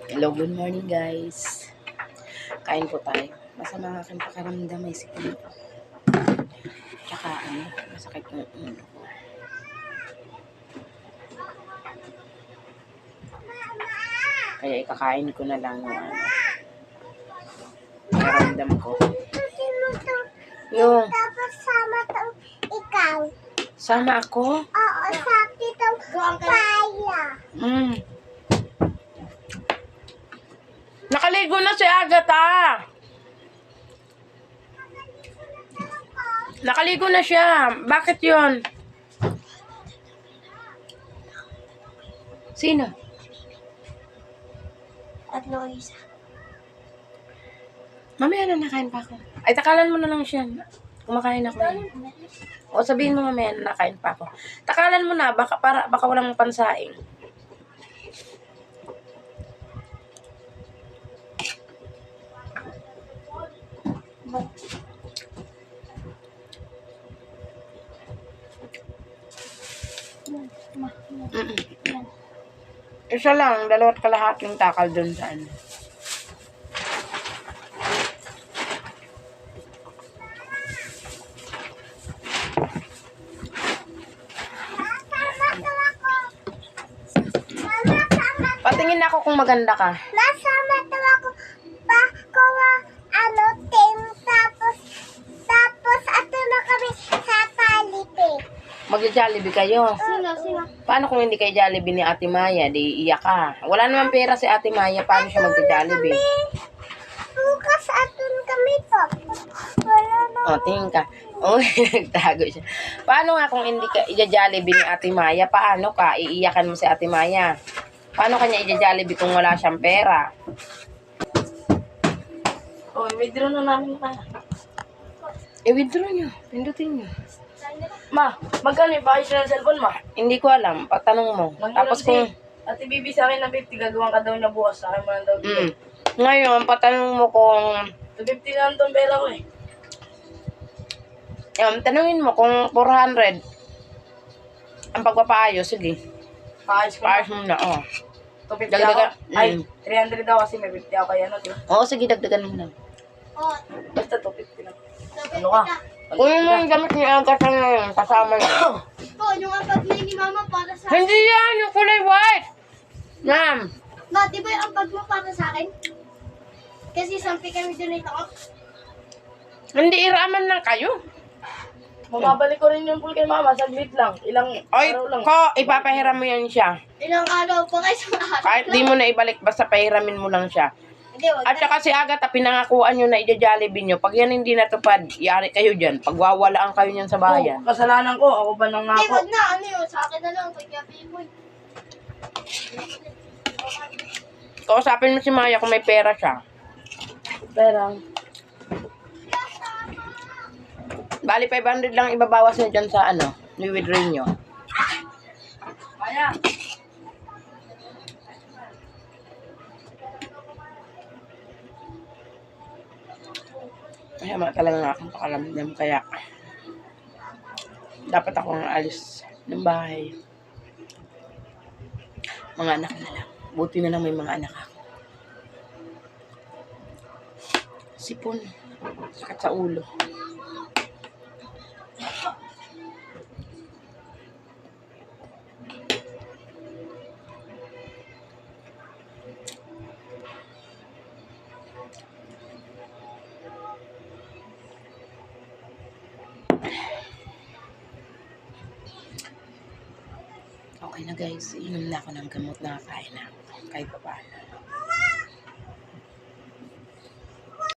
Hello, good morning guys. Kain po tayo. Masama ang aking pakiramdam, may sikip ko. Tsaka masakit ng ulo ko. Kaya ikakain ko na lang yung pakiramdam ko. Yung Tapos sama tong ikaw. sama ako? Oo, sa titong paya. Nakaligo na si Agatha. Nakaligo na siya. Bakit yun? Sino? At Loisa. Mamaya na nakain pa ako. Ay, takalan mo na lang siya. Kumakain ako. O sabihin mo mamaya na nakain pa ako. Takalan mo na, baka walang pansaing. Isa lang, 2 kalahating takal dun sa ano. Patingin ako kung maganda ka. Masama to ako pa kuha team tapos ato na kami sa Jollibee. Magja-Jollibee kayo. Sino? Paano kung hindi kayo Jollibee ni Ate Maya? Di iyak ka. Wala naman pera si Ate Maya. Paano siya magja-Jollibee? Bukas aton kami po. Wala na. O, tingin ka. Oh, nagtago siya. Paano nga kung hindi ka i-Jollibee ni Ate Maya? Paano ka? Iiyakan mo si Ate Maya. Paano kanya i-Jollibee kung wala siyang pera? Oh, i-withdraw na namin na. I-withdraw nyo. Pindutin nyo. Ma, magkano yung paayos na ng cellphone, ma? Hindi ko alam. Patanong mo. Tapos kung... Ate Bibi sa akin ng 50, gagawin ka daw niya bukas. Sa akin mo lang daw bigay. Ngayon, patanong mo kung... 250 na itong pera ko eh. Tanungin mo kung 400 ang pagpapaayos. Sige. Paayos ko Paayos na. mo na. Oh. 250 Dagdagan. ako. Ay, 300 daw kasi may 50 ako kaya ano, di ba? Oo, sige. Dagdagan mo na. Oh, Basta 250 na. Ano ka? Kunin mo yung gamit ni Agatha ngayon. Kasama niya. po, yung apat na ni Mama para sa Hindi yan! Yung kulay white! Ma'am! Ma, di ba yung apat mo para sa akin? Kasi sampi kami donate ako. Hindi iraman lang kayo. Mababalik ko rin yung pool kay mama. Saglit lang. Ilang Oy, araw lang. ko, ipapahiram mo yan siya. Ilang araw pa kayo sa akin? Kahit di mo na ibalik, basta pahiramin mo lang siya. Hindi, wag At saka si Agatha, pinangakuan nyo na i-Jollibee nyo. Pag yan hindi natupad, yari kayo dyan. Pagwawalaan kayo niyan sa bayan. Oh, kasalanan ko. Ako ba nang Hindi, ako? wag na. Ano yun? Sa akin na lang. Kay Gabi Boy. Kausapin mo si Maya kung may pera siya. Pera. Bali, 500 lang ibabawas nyo dyan sa i-withdraw nyo. Maya. Kaya talaga nga akong pakalamdam. Kaya, dapat akong alis ng bahay. Mga anak na lang. Buti na lang may mga anak ako. Sipon. Sakit sa ulo. Okay na guys, inom na ako ng gamot na kain na. Kahit pa paano.